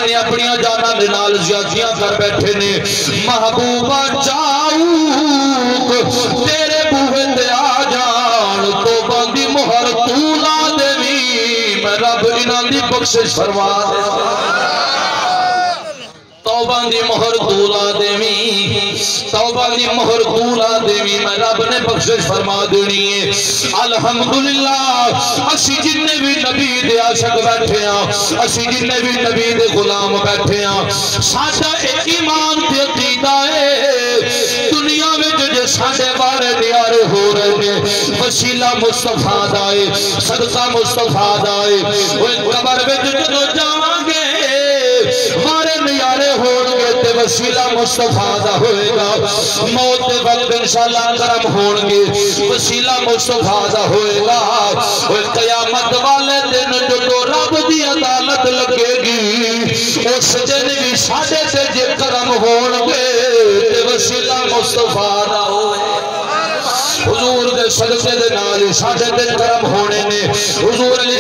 نے اپنی جانا دے نال زیادتیاں کر بیٹھے نے محبوبہ جاؤ تیرے بوہے تے آ جان توبہ دی مہر تو لا دیوی میں رب انہاں دی بخشش فرما دے توبہ دی مہر دولا دیوی توبہ دی مہر دولا دیوی میں رب نے بخشش فرما دینی ہے الحمدللہ اسی جننے بھی نبی دے عاشق بیٹھے ہیں اسی جننے بھی نبی دے غلام بیٹھے ہیں ساڈا ایک ایمان تے عقیدہ ہے دنیا میں جو ساڈے بارے نیارے ہو رہے ہیں وسیلہ مصطفیٰ دائے صدقہ مصطفیٰ دائے وہ قبر میں جو جاواں گے ہمارے نیارے ہونگے تے وسیلہ مصطفیٰ دا ہوئے گا موت وقت انشاءاللہ کرم ہونگے وسیلہ مصطفیٰ دا ہوئے گا قیامت والے دن جو رب دی عدالت لگے گی اس دن بھی ساڑھے سے جے کرم ہونگے تے وسیلہ مصطفیٰ دا ہوئے گا حضور دے صدقے دے نالی ساڑھے دے کرم ہونے نے حضور علیہ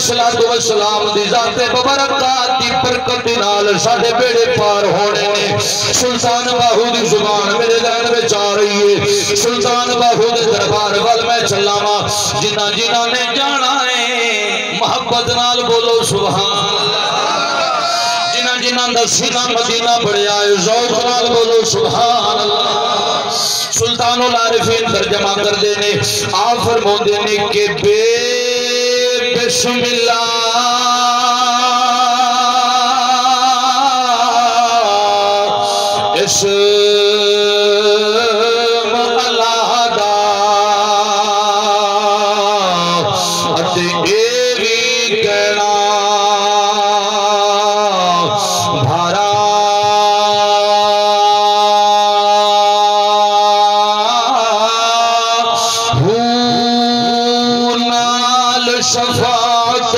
السلام دی ذات مبارکات دی برکت دی نال ساڑھے بیڑے پار ہونے نے سلطان باہو دی زبان میرے ذہن میں چاہ رہی ہے سلطان باہو دے دربار وال میں چلاما جنہ جنہ نے جانا ہے محبت نال بولو سبحان اللہ جنہ جنہ دا سینہ مدینہ بڑھے آئے ذوق نال بولو سبحان اللہ سلطان العارفین ترجمہ کر دینے آپ فرمو دینے کہ بے بسم اللہ اسم اللہ دا اتے ایوی کہنا بھارا شفاعت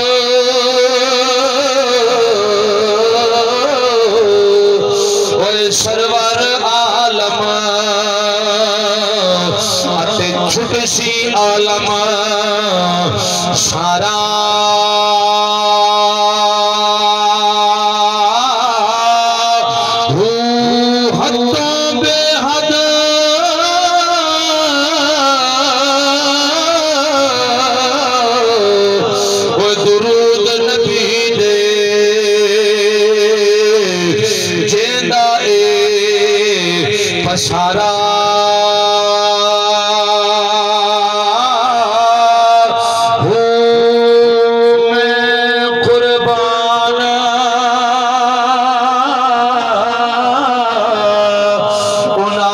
اوہ سرور عالم آتے چھٹسی عالم سارا حد بے حد درود نبی دے جیندہ پسارا ہوں میں قربان انا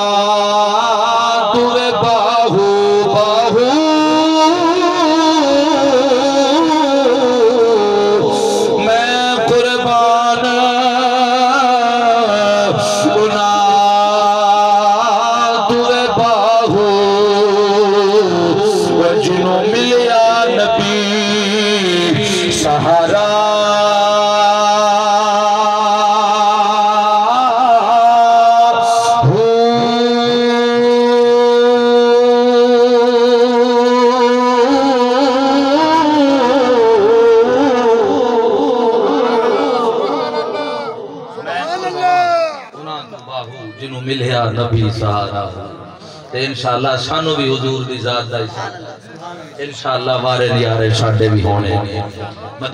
دوے باہو باہو جنوں ملیا نبی سہارا جنوں ملیا نبی سہارا انشاءاللہ سانو بھی حضور دی ذات دا انشاءاللہ وارے نیارے ساڑھے بھی ہونے